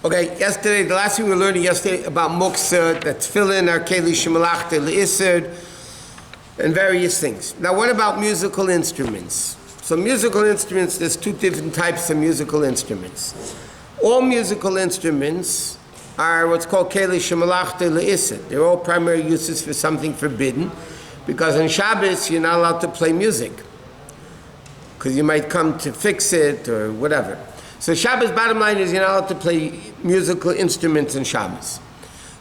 Okay, the last thing we were learning yesterday about Muktzeh, that's tefillin, our keli shemalachta le'isr, and various things. Now, what about musical instruments? So musical instruments, there's two different types of musical instruments. All musical instruments are what's called keli shemalachta le'isr. They're all primary uses for something forbidden, because on Shabbos you're not allowed to play music, because you might come to fix it or whatever. So Shabbos, bottom line is you're not allowed to play musical instruments in Shabbos.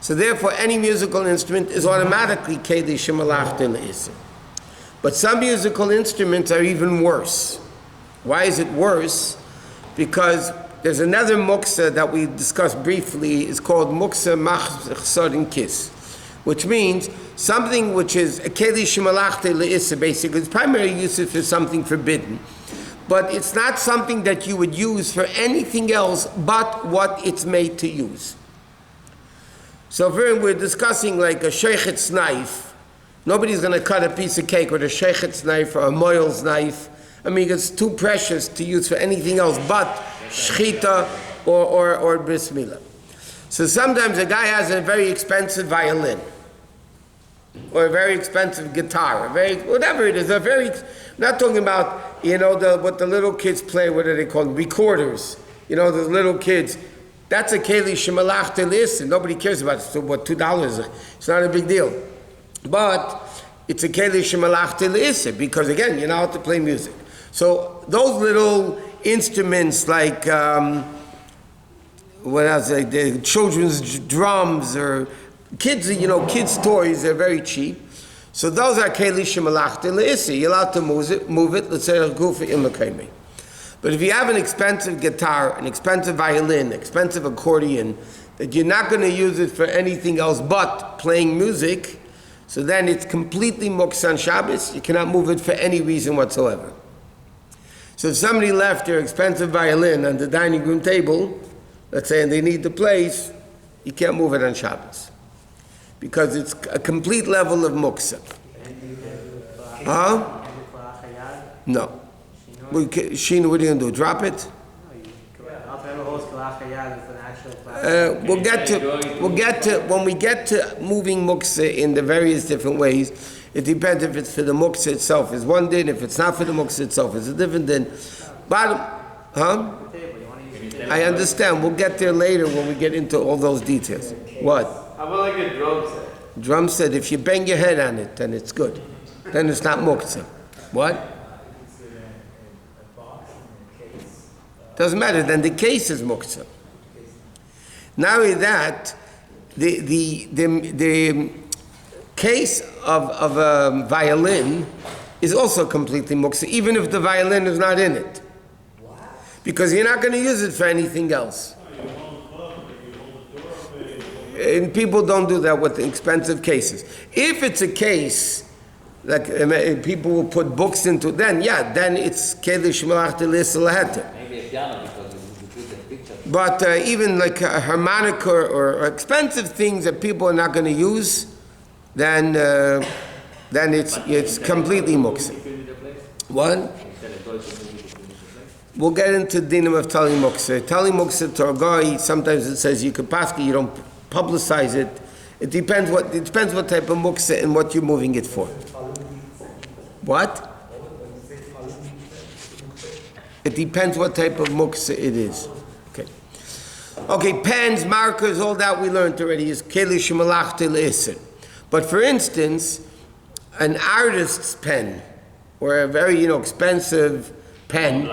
So therefore, any musical instrument is automatically keli shemalachta le'isr. But some musical instruments are even worse. Why is it worse? Because there's another muktzeh that we discussed briefly. It's called Muktzeh machzor and kiss, which means something which is a keli shemalachta le'isr, basically. Its primary use is for something forbidden. But it's not something that you would use for anything else but what it's made to use. So if we're discussing like a sheichet's knife, nobody's going to cut a piece of cake with a sheichet's knife or a moil's knife. I mean, it's too precious to use for anything else but shchita or bris milah. So sometimes a guy has a very expensive violin, or a very expensive guitar, whatever it is, not talking about, what the little kids play, what are they called, recorders, the little kids. That's a keli shemalachta le'isr. Nobody cares about it. So what, $2? It's not a big deal. But it's a keli shemalachta le'isr, because again, you're not allowed to play music. So those little instruments like, the children's drums or kids' toys, they're very cheap. So those are keli shemalachta le'isr. You're allowed to move it. Let's say but if you have an expensive guitar, an expensive violin, expensive accordion, that you're not going to use it for anything else but playing music, so then it's completely muktzeh on Shabbos. You cannot move it for any reason whatsoever. So if somebody left their expensive violin on the dining room table, let's say, and they need the place, you can't move it on Shabbos, because it's a complete level of muktzeh. Huh? No. Shino, what are you going to do? Drop it? We'll get to when we get to moving muktzeh in the various different ways. It depends if it's for the muktzeh itself is one din. If it's not for the muktzeh itself, it's a different din. I understand. We'll get there later when we get into all those details. What? How about like a drum set? Drum set. If you bang your head on it, then it's good. Then it's not muktzeh. What? Doesn't matter. Then the case is muktzeh. Not only that, the case of a violin is also completely muktzeh, even if the violin is not in it, because you're not going to use it for anything else. And people don't do that with the expensive cases. If it's a case like people will put books into, then it's keli shemalachta le'isr. But even like a harmonica or expensive things that people are not going to use, then it's completely muktzeh. What? We'll get into dinim of telling muktzeh. Telling muktzeh to a guy, sometimes it says you could pass, you don't publicize it. It depends what type of muktzeh and what you're moving it for. What? It depends what type of muktzeh it is. Okay, pens, markers, all that we learned already is keli shemalachta le'isr. But for instance, an artist's pen, or a very expensive pen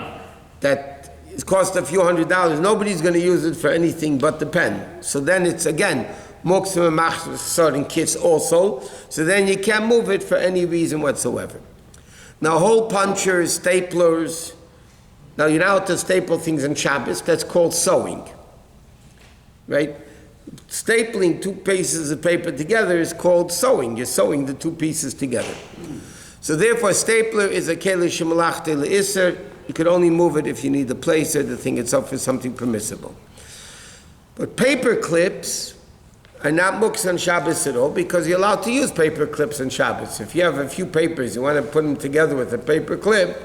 that costs a few $100s, nobody's going to use it for anything but the pen. So then it's again muktzeh machzor and kiss also. So then you can't move it for any reason whatsoever. Now hole punchers, staplers. Now you're not allowed to staple things on Shabbos. That's called sewing. Right? Stapling two pieces of paper together is called sewing. You're sewing the two pieces together. So therefore, a stapler is a keli shemalachta le'isr. You could only move it if you need the place or the thing itself is something permissible. But paper clips are not muktzeh on Shabbos at all, because you're allowed to use paper clips on Shabbos. If you have a few papers, you want to put them together with a paper clip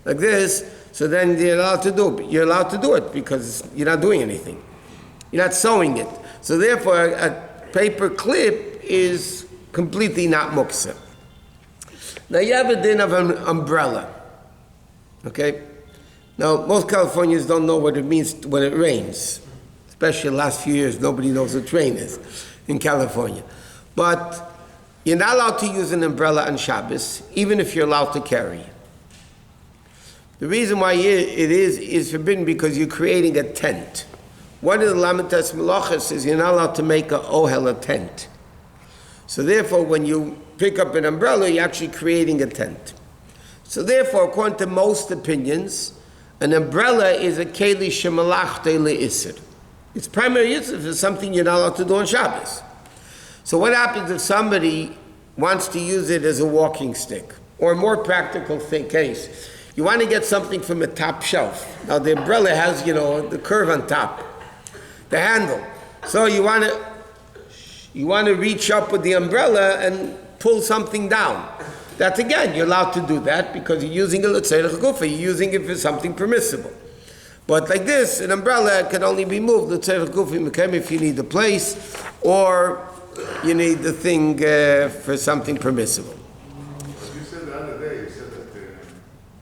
like this, so then you're allowed to do it. You're allowed to do it because you're not doing anything. You're not sewing it. So therefore, a paper clip is completely not muktzeh. Now you have a din of an umbrella. Okay? Now, most Californians don't know what it means when it rains. Especially the last few years, nobody knows what rain is in California. But you're not allowed to use an umbrella on Shabbos, even if you're allowed to carry. The reason why it is forbidden because you're creating a tent. One of the Lamites Melachos is you're not allowed to make a ohel, a tent. So therefore, when you pick up an umbrella, you're actually creating a tent. So therefore, according to most opinions, an umbrella is a keli shemalachte le'isr. Its primary use is something you're not allowed to do on Shabbos. So what happens if somebody wants to use it as a walking stick? Or a more practical case, you want to get something from a top shelf. Now the umbrella has, the curve on top, the handle. So you want to reach up with the umbrella and pull something down. That again, you're allowed to do that because you're using it, let's say, you're using it for something permissible. But like this, an umbrella can only be moved, let's say, if you need a place or you need the thing for something permissible. You said the other day, that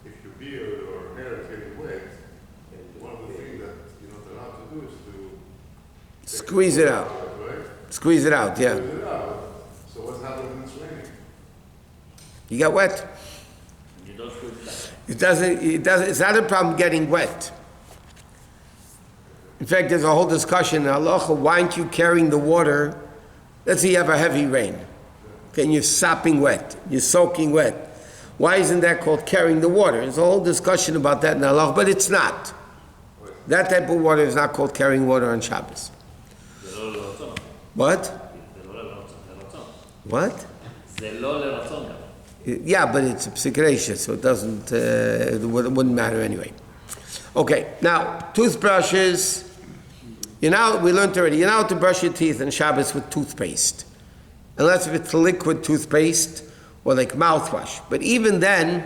if your beard or hair is getting wet, one of the things that you're not allowed to do is to squeeze it out. Right? Squeeze it out, yeah. Squeeze it out. So what's happening when it's raining? You got wet. You don't squeeze It doesn't, it's not a problem getting wet. In fact, there's a whole discussion in halacha, why aren't you carrying the water? Let's say you have a heavy rain. Okay, and you're sopping wet, you're soaking wet. Why isn't that called carrying the water? There's a whole discussion about that in halacha, but it's not. That type of water is not called carrying water on Shabbos. What? What? Yeah, but it's psikresha, so it doesn't, it wouldn't matter anyway. Okay, now, toothbrushes. We learned already, you're not allowed to brush your teeth on Shabbos with toothpaste. Unless if it's liquid toothpaste or like mouthwash. But even then,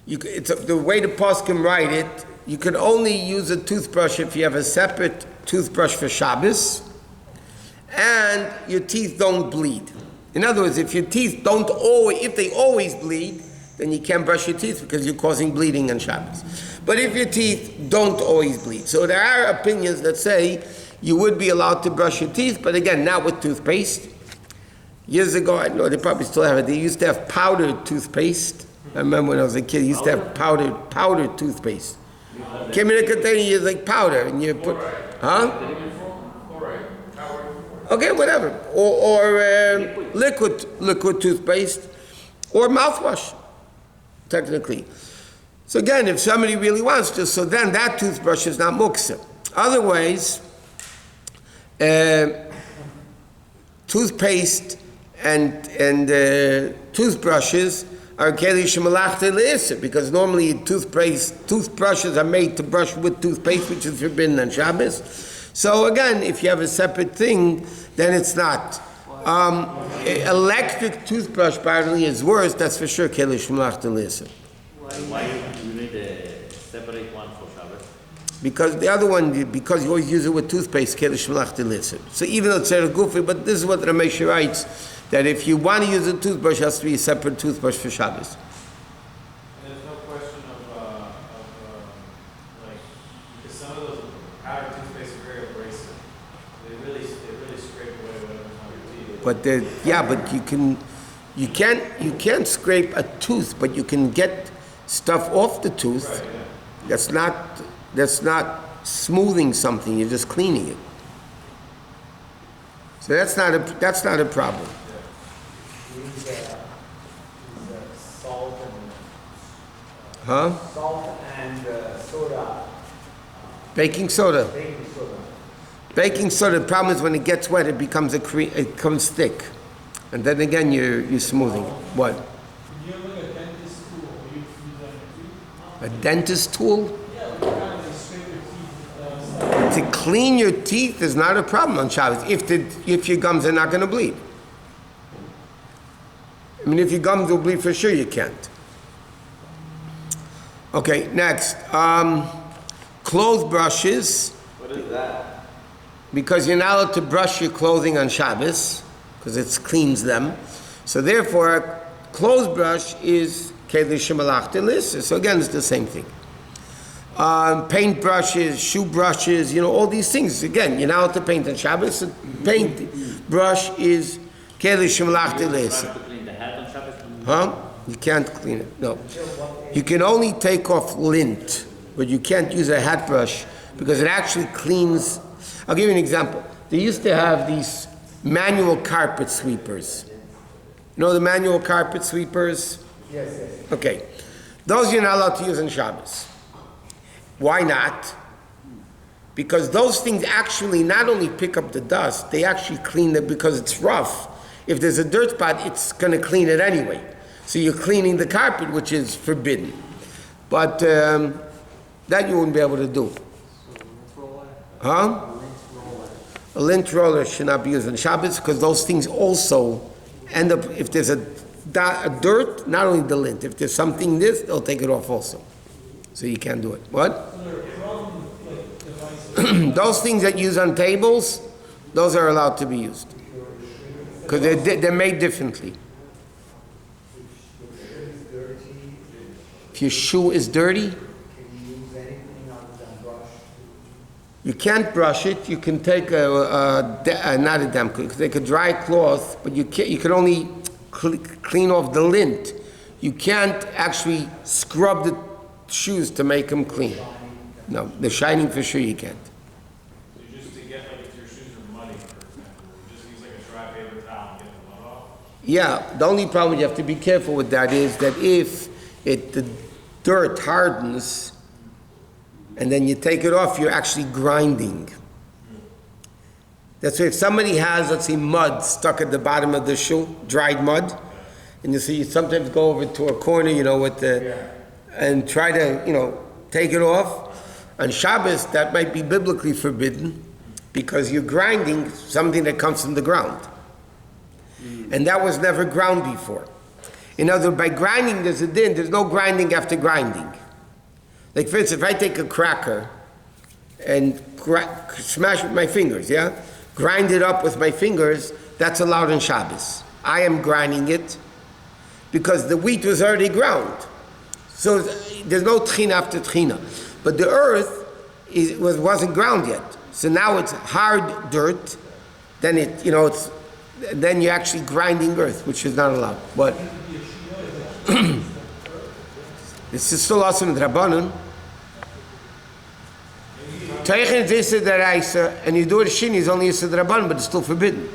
the way the poskim write it, you can only use a toothbrush if you have a separate toothbrush for Shabbos and your teeth don't bleed. In other words, if your teeth if they always bleed, then you can't brush your teeth because you're causing bleeding on Shabbos. But if your teeth don't always bleed. So there are opinions that say you would be allowed to brush your teeth, but again, not with toothpaste. Years ago, I know they probably still have it, they used to have powdered toothpaste. I remember when I was a kid, they used to have powdered toothpaste. Came in a container, you like powder, and you put, okay, whatever. Or liquid toothpaste, or mouthwash, technically. So again, if somebody really wants to, so then that toothbrush is not muktzeh. Otherwise, toothpaste and toothbrushes are keli shemalachte le'isr, because normally toothbrushes are made to brush with toothpaste, which is forbidden on Shabbos. So again, if you have a separate thing, then it's not. Electric toothbrush apparently is worse, that's for sure keli shemalachte le'isr. Why you need a separate one for Shabbat? Because the other one, because you always use it with toothpaste, keli shemalachte le'isr. So even though it's gufi, but this is what Ramesh writes, that if you want to use a toothbrush, it has to be a separate toothbrush for Shabbos. And there's no question of because some of those powdered toothpaste are very abrasive. They really scrape away whatever's on your teeth. But you can't scrape a tooth, but you can get stuff off the tooth. Right, yeah. That's not smoothing something. You're just cleaning it. So that's not a problem. Salt and soda. Baking soda. Baking soda. Baking soda. The problem is when it gets wet, it becomes it becomes thick, and then again you're smoothing it. What? Can you have like a dentist tool? You use that on your teeth? A dentist tool? Yeah, like kind of like scrape your teeth. To clean your teeth is not a problem on Shabbos if your gums are not going to bleed. I mean, if your gums will bleed, for sure you can't. Okay, next. Clothes brushes. What is that? because you're not allowed to brush your clothing on Shabbos, because it cleans them. So therefore, a clothes brush is keli shemalachta l'isser. So again, it's the same thing. Paint brushes, shoe brushes, all these things. Again, you're not allowed to paint on Shabbos. A paint brush is keli shemalachta l'isser. To clean the hat on Shabbos? Huh? You can't clean it. No. You can only take off lint, but you can't use a hat brush because it actually cleans. I'll give you an example. They used to have these manual carpet sweepers. You know the manual carpet sweepers? Yes. Okay. Those you're not allowed to use on Shabbos. Why not? Because those things actually not only pick up the dust, they actually clean it because it's rough. If there's a dirt spot, it's going to clean it anyway. So you're cleaning the carpet, which is forbidden. But that you wouldn't be able to do. Huh? A lint roller should not be used on Shabbos because those things also end up, if there's a dirt, not only the lint, if there's something this, they'll take it off also. So you can't do it. What? Those things that you use on tables, those are allowed to be used. Because they're made differently. If your shoe is dirty, you can't brush it. You can take not a damp cloth. You can take a dry cloth, but you can only clean off the lint. You can't actually scrub the shoes to make them clean. No, the shining for sure you can't. So just to get, like, if your shoes are muddy, for example, just use like a dry paper towel and get the mud off? Yeah, the only problem you have to be careful with that is that if the dirt hardens and then you take it off, you're actually grinding. That's why if somebody has, let's say, mud stuck at the bottom of the shoe, dried mud, and you see you sometimes go over to a corner, and try to, take it off. On Shabbos, that might be biblically forbidden because you're grinding something that comes from the ground. And that was never ground before. In other words, by grinding, there's a din. There's no grinding after grinding. Like, for instance, if I take a cracker and smash with my fingers, grind it up with my fingers, that's allowed on Shabbos. I am grinding it because the wheat was already ground. So there's no tchina after tchina. But the earth wasn't ground yet. So now it's hard dirt, then then you're actually grinding earth, which is not allowed. But this is still awesome with Rabbanon. Teichen is Yisad Daraisa, and you do it Shin, is only Yisad Rabbanon, but it's still forbidden. If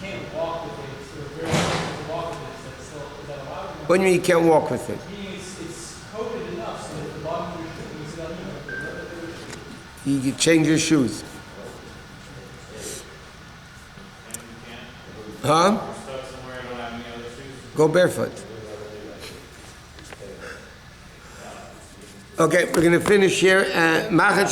you can't walk with it, it's very hard to walk with it, is that allowed? What do you mean you can't walk with it? Meaning it's coated enough so that the bottom of your shoe is not You change your shoes. Huh? Stuck somewhere you don't have any other shoes? Go barefoot. Okay, we're going to finish here. Machin